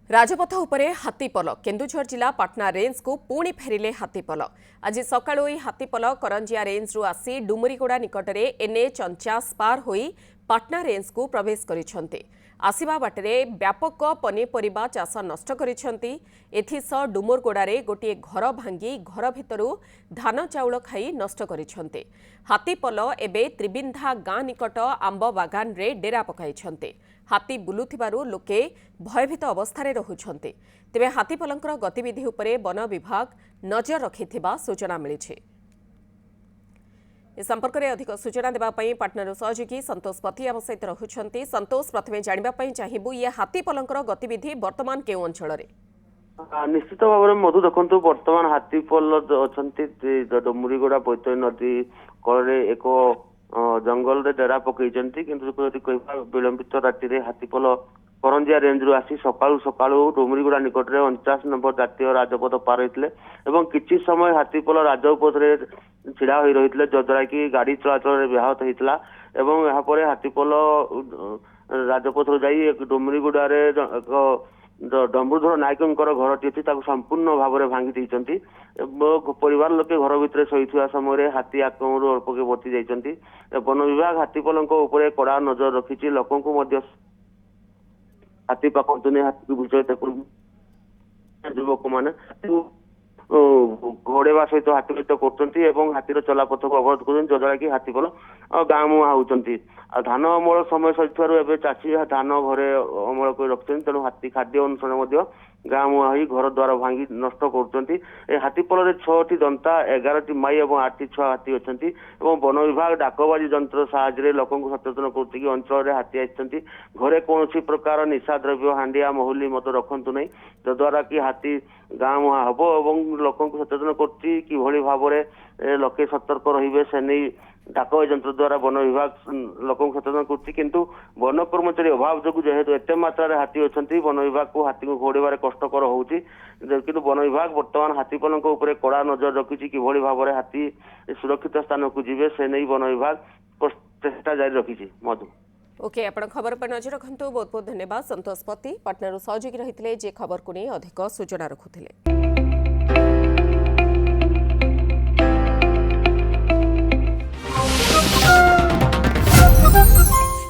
राजपथ उपरे हाथीपल केन्दुझर जिला पाटना रेंज को पुणी फेरिले हाथीपल आज सकाळु हाथीपल करंजिया रेंज रु आसी डुमरीगोड़ा निकटरे एनएच 49 पार होई पाटना रेंज को प्रवेश करिसेंती। आसिबा बाटरे व्यापक पनीपरिबा चाष नष्ट करिसेंती। एथिसह डुमरगोड़ारे गोटे घर भांगी घर भितरु धान चाउल खाई नष्ट करिसेंती। हाथीपल एबे त्रिबिंधा गाँ निकट आंब बागान रे डेरा पकाइछंती। हाथी बुलुथिबारु लोके भयभीत अवस्था रहुछंती। तेबे हाथीपलंकर गतिविधि उपरे वन विभाग नजर रखिथिबा सूचना मिलिछि। ए संपर्क में अधिक सूचना देवाई पाटनार सहयोगी संतोष पति आम सहित रहुछंती। संतोष, प्रथमे जानिबा पई चाहिबु ये हाथीपलंकर गतिविधि वर्तमान केउ अंचल रे? निश्चित भाव में मधु देखु बर्तमान हाथीपल अच्छा डुमरीगोड़ा बैतरणी नदी कल एक जंगल रे डेरा पकईचंती किंतु विलंबित राति रे हाथीपल करंजिया रेंज रु आसी सकाळु सकाळु डुमरीगोड़ा निकट रे 49 नंबर जातीय राजपथ पार होइतले एवं किछि समय हाथीपल राजपथ रे छिड़ा होई रहितले जद्वारा कि गाड़ी चलाचल रे व्याहत होइतला एवं यहाँ पर हाथीपल राजपथ रु जाई एक डुमरीगोड़ा रे डम्बुधर नायकंकर घरटी अच्छी संपूर्ण भाव में भांगी देइचंती। परिवार लोके घर भितर शोइथुआ समय हाथी आक्रमण अल्प के बची जाइचंती। वन विभाग हाथीपलंक उपरे कड़ा नजर रखिछि। लोकंकु मध्य हाथी पाखंतुनी हाथी विषय युवक मैंने घोड़ेवा सहित हाथी सहित कर हाथीर चलापथ को अवरोध कर जद्वारा कि हाथीपल गाँ मुहां होती। धान अमल समय सहित चाषी धान घरे अमल कर रखते तेणु हाथी खाद्य अनुसार गाँ मुहां हो घर द्वार भांगी नष्ट कर हाथीपल 6टी दंता 11टी माई और 8टी छुआ हाथी अच्छा। वन विभाग डाकबाजी जंत्र साहाय्य लोक सचेतन कर अंचल में हाथी आसती। घरे कौन प्रकार निशा द्रव्य हांडिया महुली मत रखु नहीं जद्वारा कि हाथी गाँ मुहां हम और लोक सचेतन कर भाव में लोके सतर्क रे से नहीं डाक यंत्र द्वारा वन विभाग लोक सचेतन कर वन कर्मचारी अभाव जो जेहेतु एत मात्रा हाथी अच्छा वन विभाग को हाथी को घोड़े कष्टकर होउछि किंतु वन विभाग वर्तमान हाथीपल कड़ा नजर रखी कि भाव में हाथी सुरक्षित स्थान को जीवे से नहीं वन विभाग चेष्टा जारी रखी। मधु ओके, आपण खबर पर नजर रखंतु। बहुत बहुत धन्यवाद। संतोष पति पाटनार सहयोगी रहितले जे खबर को नहीं अधिक सूचना रखुथिले।